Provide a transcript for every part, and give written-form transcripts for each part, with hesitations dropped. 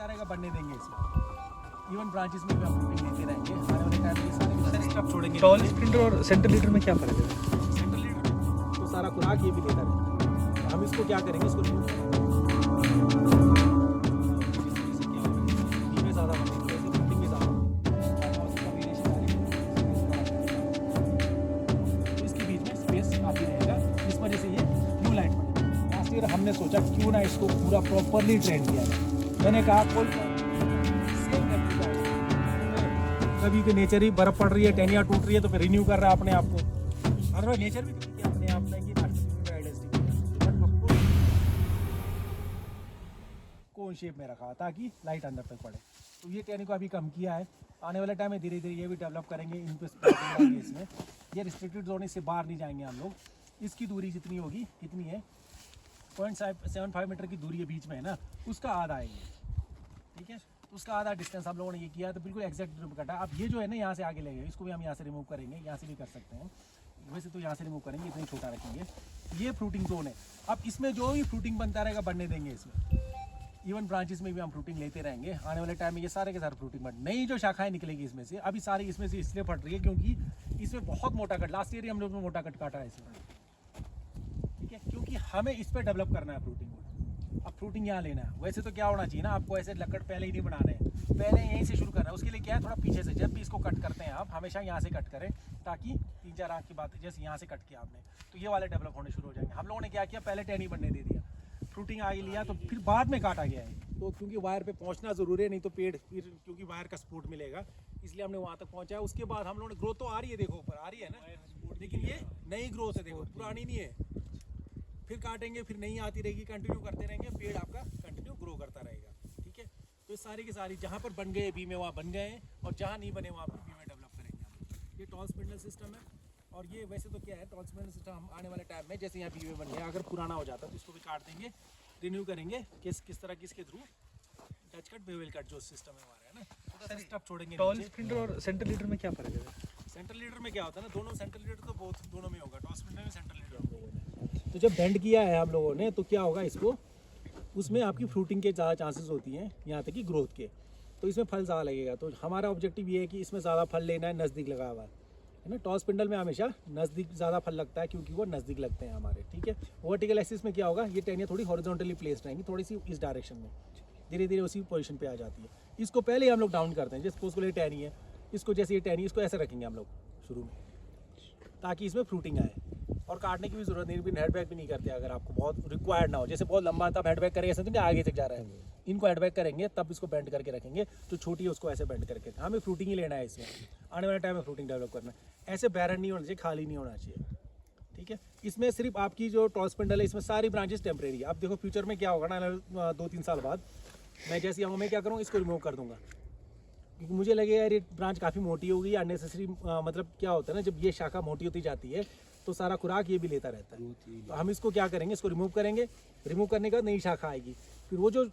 बनता रहेगा, बनने देंगे इसमें। इवन ब्रांचेस में भी हम फ्रूटिंग लेते रहेंगे। आने वाले टाइम में ये सारे स्टेप छोड़ेंगे। टॉल स्प्रिंटर और सेंटर लीडर में क्या फ़र्क है? सेंट्रल लीडर तो सारा खुराक ये भी लेता रहता है। हम इसको क्या करेंगे, इसको remove करेंगे। इससे क्या होगा, बीमे ज़्यादा बनने की वजह से फ्रूटिंग भी ज़्यादा होगी। और उसका वेरिएशन आ रही है, तो इसके बीच में स्पेस काफ़ी रहेगा, इस वजह से ये ब्लू लाइट पड़ेगी। लास्ट ईयर हमने सोचा क्यों ना इसको पूरा प्रॉपरली ट्रेन किया जाए। मैंने कहा कोई कभी के नेचर ही बर्फ पड़ रही है, टहनियाँ टूट रही है, तो फिर रिन्यू कर रहा है अपने आप को। अदरवाइज नेचर भी किया अपने आप में कि कोन शेप में रखा ताकि लाइट अंदर तक पड़े। तो ये टहनी को अभी कम किया है। आने वाले टाइम में धीरे धीरे ये भी डेवलप करेंगे। इन पे इसमें ये रिस्ट्रिक्टेड जोन, इससे बाहर नहीं जाएंगे हम लोग। इसकी दूरी जितनी होगी, कितनी है 0.75 मीटर की दूरी है बीच में, है ना, उसका आधा है ये, ठीक है। उसका आधा डिस्टेंस हम लोगों ने ये किया, तो बिल्कुल एग्जैक्ट कटा। अब ये जो है ना, यहाँ से आगे लगेगा, इसको भी हम यहाँ से रिमूव करेंगे, यहाँ से भी कर सकते हैं। वैसे तो यहाँ से रिमूव करेंगे, इतना ही छोटा रखेंगे। ये फ्रूटिंग जोन है। अब इसमें जो भी फ्रूटिंग बनता रहेगा, बनने देंगे इसमें। इवन ब्रांचेस में भी हम फ्रूटिंग लेते रहेंगे। आने वाले टाइम में ये सारे के सारे फ्रूटिंग बन, नई जो शाखाएं निकलेगी इसमें से, अभी सारी इसमें से इसलिए फट रही है क्योंकि इसमें बहुत मोटा कट, लास्ट ईयर ही हम लोग ने मोटा कट काटा है इसमें, ठीक है, क्योंकि हमें इस पर डेवलप करना है फ्रूटिंग को। अब फ्रूटिंग यहाँ लेना है। वैसे तो क्या होना चाहिए ना, आपको ऐसे लकड़ पहले ही नहीं बनाने हैं, पहले यहीं से शुरू करना है। उसके लिए क्या है, थोड़ा पीछे से, जब भी इसको कट करते हैं आप हमेशा यहाँ से कट करें, ताकि 3-4 आँख की बात है, जैसे यहाँ से कट किया आपने, तो ये वाले डेवलप होने शुरू हो जाएंगे। हम लोगों ने क्या किया, पहले टहनी बनने दे दिया, फ्रूटिंग आगे लिया, तो फिर बाद में काटा गया है। तो क्योंकि वायर पे पहुंचना ज़रूरी है, नहीं तो पेड़ फिर क्योंकि वायर का सपोर्ट मिलेगा, इसलिए हमने वहाँ तक पहुँचाया। उसके बाद हम लोगों ने, ग्रोथ तो आ रही है, देखो ऊपर आ रही है ना, लेकिन ये नई ग्रोथ है, देखो पुरानी नहीं है। फिर काटेंगे, फिर नहीं आती रहेगी, कंटिन्यू करते रहेंगे, पेड़ आपका कंटिन्यू ग्रो करता रहेगा, ठीक है। तो सारी की सारी जहाँ पर बन गए बीमे वहाँ बन गए हैं, और जहाँ नहीं बने वहाँ पर बीमे डेवलप करेंगे हम। ये टॉल स्पिंडल सिस्टम है। और ये वैसे तो क्या है, टॉल स्पिंडल सिस्टम हम आने वाले टाइम में, जैसे यहाँ बीमे बन गया, अगर पुराना हो जाता तो इसको भी काट देंगे, रिन्यू करेंगे। किस तरह किसके through, touch cut, bevel cut जो सिस्टम है हमारा, है ना, थोड़ा सा स्टेप छोड़ेंगे। टॉल स्प्रिंटर और सेंटर लीडर में क्या फ़र्क है? सेंट्रल लीडर में क्या होता है ना, दोनों सेंट्रल लीडर तो बहुत दोनों में होगा, टॉस स्पिंडर में सेंट्रल लीडर हम लोगों ने। तो जब बेंड किया है हम लोगों ने, तो क्या होगा, इसको उसमें आपकी फ्रूटिंग के ज़्यादा चांसेस होती हैं, यहाँ तक कि ग्रोथ के, तो इसमें फल ज़्यादा लगेगा। तो हमारा ऑब्जेक्टिव ये है कि इसमें ज़्यादा फल लेना है, नज़दीक लगा हुआ है ना। टॉस स्पिंडल में हमेशा नज़दीक ज़्यादा फल लगता है, क्योंकि वो नज़दीक लगते हैं हमारे, ठीक है। वर्टिकल एक्सिस में क्या होगा, ये टहनियाँ थोड़ी हॉरिजॉन्टली प्लेस्ड रहेंगी, थोड़ी सी इस डायरेक्शन में, धीरे धीरे उसी पोजीशन पे आ जाती है। इसको पहले ही हम लोग डाउन करते हैं, जैसे उसको लिए टहनी है, इसको जैसे ये टहनी, इसको ऐसे रखेंगे हम लोग शुरू में, ताकि इसमें फ्रूटिंग आए। और काटने की भी जरूरत नहीं, भी हेडबैक भी नहीं करते अगर आपको बहुत रिक्वायर्ड ना हो। जैसे बहुत लंबा तब हेडबैक करेंगे, ऐसा तो नहीं आगे तक जा रहा है, इनको हेडबैक करेंगे तब इसको बेंड करके रखेंगे। जो छोटी है उसको ऐसे बेंड करके, हमें फ्रूटिंग ही लेना है इसमें। आने वाले टाइम में फ्रूटिंग डेवलप करना है। ऐसे बैरन नहीं होना चाहिए, खाली नहीं होना चाहिए, ठीक है। इसमें सिर्फ आपकी जो टॉल स्पिंडल है, इसमें सारी ब्रांचेस टेम्परेरी है। अब देखो फ्यूचर में क्या होगा ना, 2-3 साल बाद मैं जैसे आऊँ, मैं क्या करूँ, इसको रिमूव कर दूंगा, क्योंकि मुझे लगे यार ये ब्रांच काफ़ी मोटी हो गई, अननेसेसरी। मतलब क्या होता है ना, जब ये शाखा मोटी होती जाती है तो सारा खुराक ये भी लेता रहता है। तो हम इसको क्या करेंगे, इसको रिमूव करेंगे। रिमूव करने के बाद नई शाखा आएगी, फिर वो जो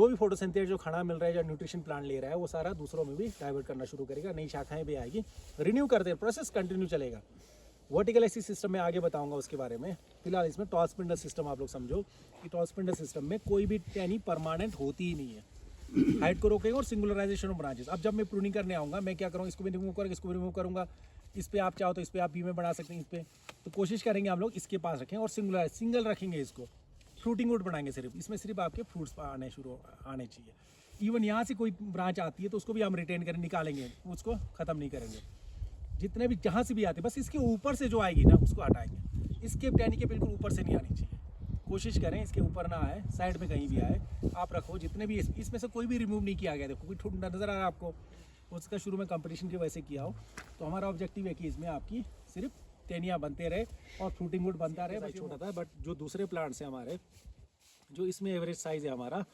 भी फोटोसिंथेसिस जो खाना मिल रहा है, जो न्यूट्रिशन प्लांट ले रहा है, वो सारा दूसरों में भी डाइवर्ट करना शुरू करेगा, नई शाखाएं भी आएगी, रिन्यू करते हैं, प्रोसेस कंटिन्यू चलेगा। वर्टिकल एक्सिस सिस्टम में आगे बताऊंगा उसके बारे में। फिलहाल इसमें टॉल स्पिंडल सिस्टम आप लोग समझो कि टॉल स्पिंडल सिस्टम में कोई भी टहनी परमानेंट होती ही नहीं है, हाइट को रोकेगा और सिंगुलराइजेशन ऑफ ब्रांचेस। अब जब मैं प्रूनिंग करने आऊँगा, मैं क्या करूँगा, इसको भी रिमूव करूँगा, इसको भी रिमूव करूँगा। इस पर आप चाहो तो इस पर आप बीमे बना सकते हैं, इस पर तो कोशिश करेंगे हम लोग इसके पास रखें और सिंगल रखेंगे इसको। फ्रूटिंग वुड बनाएंगे सिर्फ, इसमें सिर्फ आपके फ्रूट्स आने चाहिए। इवन यहाँ से कोई ब्रांच आती है तो उसको भी हम रिटेन करें, निकालेंगे, उसको ख़त्म नहीं करेंगे। जितने भी जहाँ से भी आते, बस इसके ऊपर से जो आएगी ना उसको हटाएंगे। इसके टहनी के बिल्कुल ऊपर से नहीं आनी चाहिए, कोशिश करें इसके ऊपर ना आए, साइड में कहीं भी आए आप रखो। जितने भी इसमें से कोई भी रिमूव नहीं किया गया, देखो कोई नज़र आ रहा है आपको, उसका शुरू में कंपटीशन की वजह से किया हो। तो हमारा ऑब्जेक्टिव है कि इसमें आपकी सिर्फ टहनियाँ बनते रहे और फ्रूटिंग वुड बनता रहे। छोटा था, बट जो दूसरे प्लांट्स हैं हमारे, जो इसमें एवरेज साइज़ है हमारा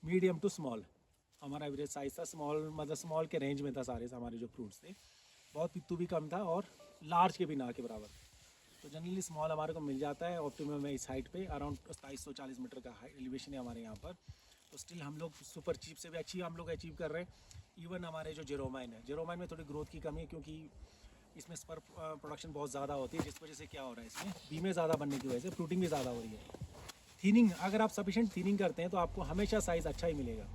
मीडियम टू स्मॉल, हमारा एवरेज साइज़ था स्मॉल, मतलब स्मॉल के रेंज में था सारे हमारे जो फ्रूट्स थे। बहुत पित्तू भी कम था और लार्ज के भी ना के बराबर। तो जनरली स्मॉल हमारे को मिल जाता है। ऑप्टिमम है इस हाइट पे, अराउंड 2740 मीटर का एलिवेशन है हमारे यहाँ पर। तो स्टिल हम लोग सुपर चीप से भी अच्छी हम लोग अचीव कर रहे हैं। इवन हमारे जो जेरोमाइन है, जेरोमाइन में थोड़ी ग्रोथ की कमी है, क्योंकि इसमें स्पर प्रोडक्शन बहुत ज़्यादा होती है, जिस वजह से क्या हो रहा है, इसमें बीमे ज़्यादा बनने की वजह से फ्रूटिंग भी ज़्यादा हो रही है। थीनिंग, अगर आप सफिशिएंट थीनिंग करते हैं तो आपको हमेशा साइज़ अच्छा ही मिलेगा।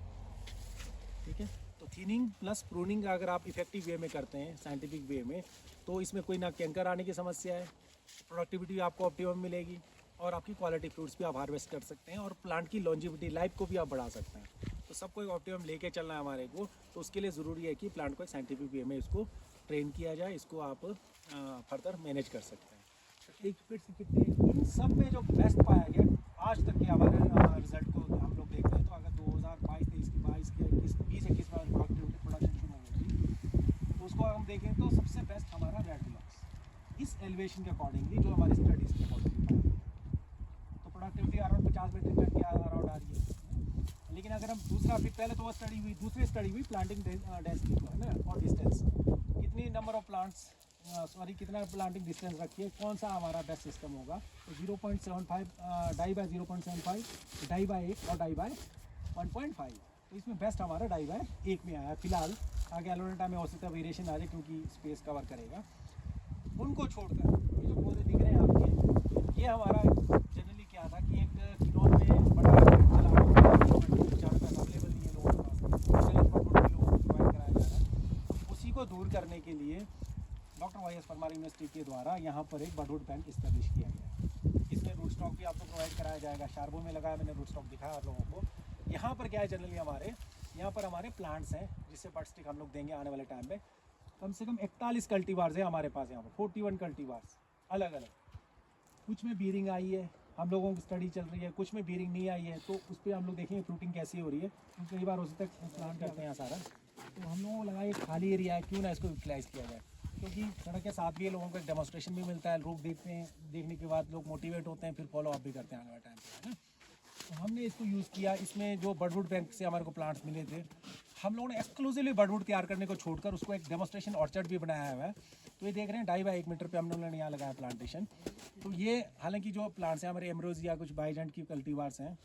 ठीक है। तो थिनिंग प्लस प्रूनिंग अगर आप इफेक्टिव वे में करते हैं, साइंटिफिक वे में, तो इसमें कोई ना कैंकर आने की समस्या है, प्रोडक्टिविटी आपको ऑप्टिमम मिलेगी और आपकी क्वालिटी फ्रूट्स भी आप हार्वेस्ट कर सकते हैं और प्लांट की लॉन्जिविटी लाइफ को भी आप बढ़ा सकते हैं। तो सबको एक ऑप्टिमम लेके चलना है हमारे को, तो उसके लिए ज़रूरी है कि प्लांट को एक साइंटिफिक वे में इसको ट्रेन किया जाए, इसको आप फर्दर मैनेज कर सकते हैं। एक फीट से कितने, इन सब में जो बेस्ट पाया गया आज तक के हमारे रिजल्ट को हम लोग देखते हैं, तो अगर 2022-23 की 20-21 में प्रोडक्शन शुरू होगी तो उसको हम देखें तो सबसे बेस्ट हमारा रेड ग्लॉस इस एलिवेशन के अकॉर्डिंगली, जो हमारी स्टडीज़ के अकॉर्डिंगली, तो प्रोडक्टिविटी अराउंड 50 मीट्रिक टन के अराउंड आ रही है। लेकिन अगर हम दूसरा, फिर पहले तो वो स्टडी हुई, दूसरी स्टडी हुई प्लांटिंग डेंसिटी को, है ना, और डिस्टेंस, कितनी नंबर ऑफ प्लांट्स, कितना प्लांटिंग डिस्टेंस रखिए, कौन सा हमारा बेस्ट सिस्टम होगा। तो 0.75 डाई बाय 0.75, डाई बाय 1 और डाई बाय 1.5। तो इसमें बेस्ट हमारा डाई बाय 1 में आया फिलहाल। आगे एलोनेटा में हो सकता है वेरिएशन आ जाए क्योंकि स्पेस कवर करेगा। उनको छोड़कर ये जो पौधे दिख रहे हैं आपके, ये हमारा जनरली क्या था कि एक किनोन में बड़ा अवेलेबल नहीं है लोगों के पास, लोगों को प्रोवाइड कराया जा रहा है। उसी को दूर करने के लिए डॉक्टर वाई.एस. परमार यूनिवर्सिटी के द्वारा यहाँ पर एक बडवुड बैंक इस्टेब्लिश किया गया है। इसमें रूट स्टॉक भी आपको प्रोवाइड कराया जाएगा। शार्बो में लगाया मैंने रूट स्टॉक दिखाया आप लोगों को। यहाँ पर क्या है, जनरली यहाँ पर हमारे प्लांट्स हैं जिससे बड स्टिक हम लोग देंगे आने वाले टाइम में। कम से कम 41 कल्टीवार्स है हमारे पास यहाँ पर, 41 कल्टीवार्स अलग अलग। कुछ में बीरिंग आई है, हम लोगों की स्टडी चल रही है, कुछ में बीरिंग नहीं आई है, तो उस पर हम लोग देखेंगे फ्रूटिंग कैसी हो रही है। कई बार उसी तक प्लांट करते हैं यहाँ सारा, तो हम लोगों को लगा ये खाली एरिया है, क्यों ना इसको यूटिलाइज़ किया जाए, क्योंकि सड़क के साथ भी लोगों को एक डेमोस्ट्रेशन भी मिलता है। लोग देखते हैं, देखने के बाद लोग मोटिवेट होते हैं, फिर फॉलो अप भी करते हैं आने वाले टाइम पे, है ना। तो हमने इसको यूज़ किया। इसमें जो बडवुड बैंक से हमारे को प्लांट्स मिले थे, हम लोगों ने एक्सक्लूसिवली बडवुड तैयार करने को छोड़कर उसको एक डेमोस्ट्रेशन ऑर्चर्ड भी बनाया हुआ है। तो ये देख रहे हैं 2.5 बाय 1 मीटर पे हम लोगों ने यहाँ लगाया प्लांटेशन। तो ये हालांकि जो प्लांट्स हैं हमारे एमरोजिया, कुछ बाइजेंट की कल्टीवार्स हैं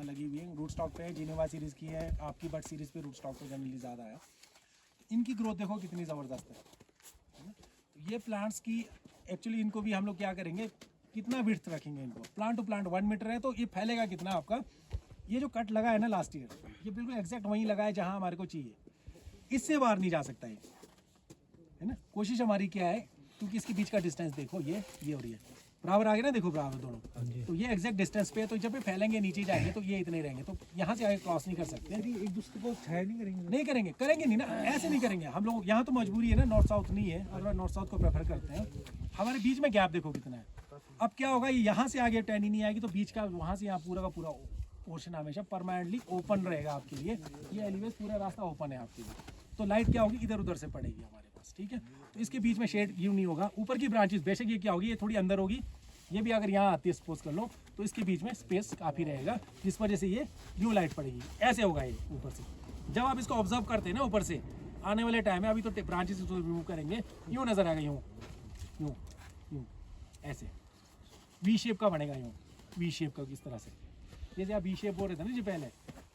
लगी हुई है, रूट स्टॉक पे है, जिनेवा सीरीज़ की है, आपकी बट सीरीज़ पे रूट स्टॉक पे जनरली ज़्यादा है। इनकी ग्रोथ देखो कितनी ज़बरदस्त है। ये प्लांट्स की एक्चुअली इनको भी हम लोग क्या करेंगे, कितना विड्थ रखेंगे इनको, प्लांट टू प्लांट 1 मीटर है, तो ये फैलेगा कितना आपका। ये जो कट लगा है ना लास्ट ईयर, ये बिल्कुल एग्जैक्ट वहीं लगा है जहाँ हमारे को चाहिए, इससे बाहर नहीं जा सकता है ना। कोशिश हमारी क्या है, क्योंकि इसके बीच का डिस्टेंस देखो, ये हो रही है बराबर आ गया ना, देखो बराबर दोनों, तो ये एग्जैक्ट डिस्टेंस पे है। तो जब ये फैलेंगे नीचे जाएंगे तो ये इतने रहेंगे, तो यहाँ से आगे क्रॉस नहीं कर सकते, एक दूसरे को छाया नहीं करेंगे। करेंगे नहीं ना, ऐसे नहीं करेंगे हम लोग। यहाँ तो मजबूरी है ना, नॉर्थ साउथ नहीं है, और नॉर्थ साउथ को प्रेफर करते हैं। हमारे बीच में गैप देखो कितना है। अब क्या होगा, ये यहाँ से आगे टहनी नहीं आएगी, तो बीच का वहाँ से यहाँ पूरा का पूरा पोर्शन हमेशा परमानेंटली ओपन रहेगा आपके लिए। ये एलिवेस पूरा रास्ता ओपन है आपके लिए, तो लाइट क्या होगी, इधर उधर से पड़ेगी हमारे पास, ठीक है। तो इसके बीच में शेड यूँ नहीं होगा। ऊपर की ब्रांचेस बेशक ये क्या होगी, ये थोड़ी अंदर होगी, ये भी अगर यहाँ आती है सपोज कर लो, तो इसके बीच में स्पेस काफ़ी रहेगा, जिस वजह से ये यूँ लाइट पड़ेगी। ऐसे होगा ये ऊपर से। जब आप इसको ऑब्जर्व करते हैं ना ऊपर से, आने वाले टाइम में, अभी तो ब्रांचेस इसको रिमूव करेंगे, यूँ नज़र आएगा, यूँ ऐसे वी शेप का बनेगा, यूँ वी शेप का, किस तरह से, जैसे आप वी शेप बोल रहे थे ना जी पहले,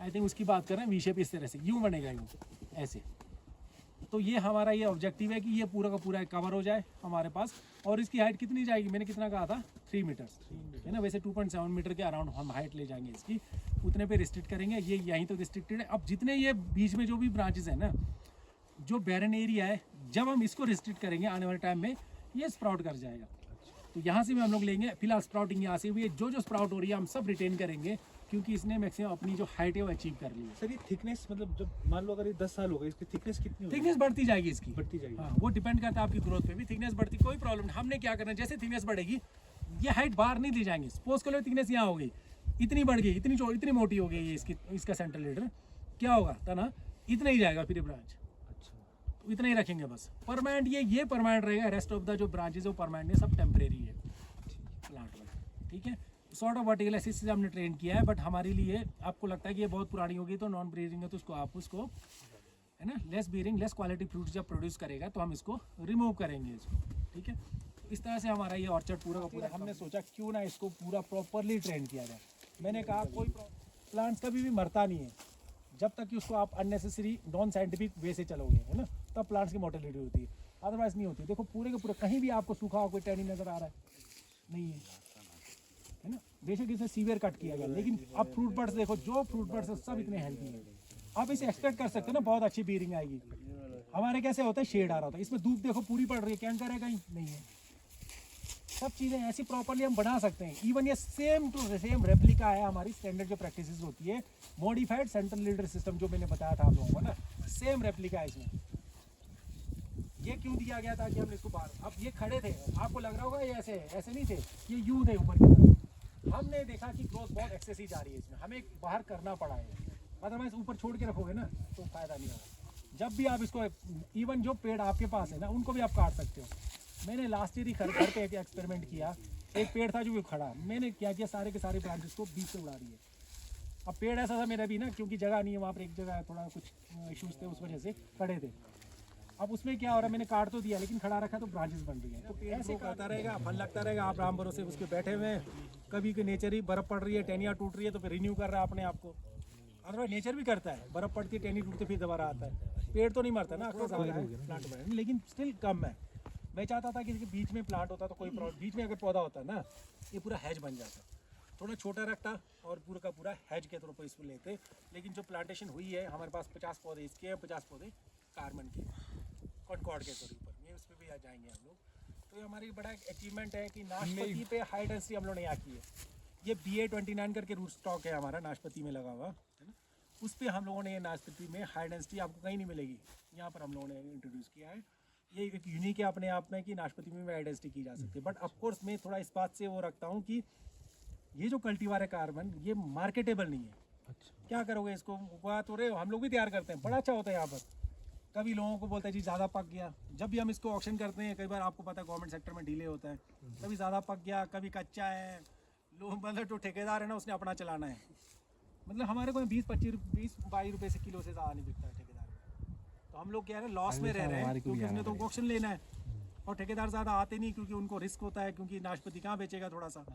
आई थिंक उसकी बात कर रहे हैं। वी शेप इस तरह से यूँ बनेगा, यूँ ऐसे। तो ये हमारा ये ऑब्जेक्टिव है कि ये पूरा का पूरा कवर हो जाए हमारे पास। और इसकी हाइट कितनी जाएगी, मैंने कितना कहा था, 3 मीटर्स, है ना। वैसे 2.7 मीटर के अराउंड हम हाइट ले जाएंगे इसकी, उतने पे रिस्ट्रिक्ट करेंगे। ये यहीं तो रिस्ट्रिक्टेड है। अब जितने ये बीच में जो भी ब्रांचेस है ना, जो बैरन एरिया है, जब हम इसको रिस्ट्रिक्ट करेंगे आने वाले टाइम में, ये स्प्राउट कर जाएगा। तो यहाँ से भी हम लोग लेंगे। फिलहाल स्प्राउटिंग यहाँ से हुई है, जो स्प्राउट हो रही है हम सब रिटेन करेंगे, क्योंकि इसने मैक्सिमम अपनी जो हाइट है वो अचीव कर ली है। सर ये थिकनेस, मतलब जब मान लो अगर ये 10 साल हो गए, इसकी थिकनेस कितनी होगी? थिकनेस बढ़ती जाएगी इसकी, बढ़ती जाएगी। हाँ, वो डिपेंड करता है आपकी ग्रोथ पे भी। थिकनेस बढ़ती, कोई प्रॉब्लम नहीं। हमने क्या करना है, जैसे थिकनेस बढ़ेगी, ये हाइट बाहर नहीं दी जाएंगे। सपोज कर लो थिकनेस यहाँ हो गई, इतनी बढ़ गई, इतनी मोटी हो गई ये इसका सेंट्रल लीडर, क्या होगा तना, इतना ही जाएगा फिर ये ब्रांच। अच्छा, इतना ही रखेंगे बस। परमानेंट ये परमानेंट रहेगा। रेस्ट ऑफ द जो ब्रांचेज है वो परमानेंट है, सब टेम्परेरी है प्लांट में, ठीक है। सॉर्ट ऑफ वर्टिकल एसिस से हमने ट्रेन किया है, बट हमारे लिए आपको लगता है कि ये बहुत पुरानी होगी, तो नॉन ब्रीडिंग है, तो उसको है ना, less bearing, less quality fruits जब प्रोड्यूस करेगा तो हम इसको रिमूव करेंगे इसको, ठीक है। इस तरह से हमारा ये ऑर्चर्ड पूरा का पूरा, हमने सोचा क्यों ना इसको पूरा प्रॉपरली ट्रेन किया जाए। मैंने कहा कोई प्लांट्स कभी भी मरता नहीं है जब तक कि उसको आप अननेसेसरी नॉन साइंटिफिक वे से चलोगे, है ना, तब प्लांट्स की मोर्टेलिटी होती है, अदरवाइज नहीं होती। देखो पूरे के पूरे कहीं भी आपको सूखा हुआ कोई टहनी नज़र आ रहा है, नहीं है ना। बेशक इसे सीवियर कट किया गया, लेकिन अब फ्रूट बर्ड्स देखो, जो फ्रूट बर्ड्स है सब इतने हेल्दी हैं, आप इसे एक्सपेक्ट कर सकते हो ना बहुत अच्छी बीरिंग आएगी। हमारे कैसे होता है शेड आ रहा होता है, इसमें धूप देखो पूरी पड़ रही है, कैन करेगा ही नहीं है। सब चीज़ें ऐसी प्रॉपरली हम बना सकते हैं। इवन ये सेम टू सेम रेप्लिका है हमारी स्टैंडर्ड जो प्रैक्टिसेस होती है, मॉडिफाइड सेंट्रल लीडर सिस्टम जो मैंने बताया था आप लोगों को ना, सेम रेप्लिका है इसमें। ये क्यों दिया गया था कि हमने इसको बाहर, अब ये खड़े थे, आपको लग रहा होगा ये ऐसे है, ऐसे नहीं थे, ये यूं थे ऊपर की तरफ। हमने देखा कि ग्रोथ बहुत एक्सेसिव जा रही है इसमें, हमें बाहर करना पड़ा है। अदरवाइज ऊपर छोड़ के रखोगे ना तो फायदा नहीं होगा। जब भी आप इसको, इवन जो पेड़ आपके पास है ना उनको भी आप काट सकते हो। मैंने लास्ट ईयर ही घर पे एक एक्सपेरिमेंट किया, एक पेड़ था जो भी खड़ा, मैंने क्या किया सारे के सारे ब्रांचेस को बीच से उड़ा दिए। अब पेड़ ऐसा था मेरा भी ना, क्योंकि जगह नहीं है वहाँ पर, एक जगह थोड़ा कुछ इशूज़ थे उस वजह से खड़े थे। अब उसमें क्या हो रहा है, मैंने काट तो दिया लेकिन खड़ा रखा तो ब्रांचेस बन रही है। तो ऐसे करता रहेगा, फल लगता रहेगा, आप राम भरोसे उस पर बैठे हुए हैं। कभी के नेचर ही बर्फ़ पड़ रही है, टहनियाँ टूट रही है तो फिर रिन्यू कर रहा है अपने आप को। अदरवाइज नेचर भी करता है, बर्फ़ पड़ती है, टहनी टूटते फिर दोबारा आता है। पेड़ तो नहीं मरता ना, अक्सर प्लांट बढ़े, लेकिन स्टिल कम है। मैं चाहता था कि इसके बीच में प्लांट होता तो कोई बीच में अगर पौधा होता ना, ये पूरा हैज बन जाता, थोड़ा छोटा रखता और पूरा का पूरा हैज के तौर पर इसको लेते। लेकिन जो प्लांटेशन हुई है हमारे पास 50 पौधे इसके हैं, 50 पौधे कार्बन के, कॉनकॉर्ड के तौर पर, ये उस पर भी आ जाएंगे हम लोग। तो ये हमारी बड़ा अचीवमेंट है कि नाशपाती पे हाई डेंसिटी हम लोगों ने यहाँ की है। ये BA29 करके रूट स्टॉक है हमारा नाशपाती में लगा हुआ है ना, उस पर हम लोगों ने ये नाशपाती में हाई डेंसिटी आपको कहीं नहीं मिलेगी, यहाँ पर हम लोगों ने इंट्रोड्यूस किया है। ये एक यूनिक है अपने आप में कि नाशपाती में हाई डेंसिटी की जा सकती है। बट ऑफकोर्स मैं थोड़ा इस बात से वो रखता हूँ कि ये जो कल्टीवार है कार्बन, ये मार्केटेबल नहीं है। अच्छा। क्या करोगे इसको, उगा तो रहे हो, हम लोग भी तैयार करते हैं, बड़ा अच्छा होता है यहाँ पर। कभी लोगों को बोलते हैं जी ज़्यादा पक गया, जब भी हम इसको ऑक्शन करते हैं कई बार आपको पता है गवर्नमेंट सेक्टर में डिले होता है, कभी ज़्यादा पक गया, कभी कच्चा है। लोग मतलब जो ठेकेदार है ना उसने अपना चलाना है, मतलब हमारे को 20-22 रुपये से किलो से ज़्यादा नहीं बिकता है ठेकेदार में। तो हम लोग क्या है लॉस में रह रहे हैं, क्योंकि उसने तो ऑक्शन लेना है और ठेकेदार ज़्यादा आते नहीं क्योंकि उनको रिस्क होता है, क्योंकि नाशपाती कहाँ बेचेगा थोड़ा सा।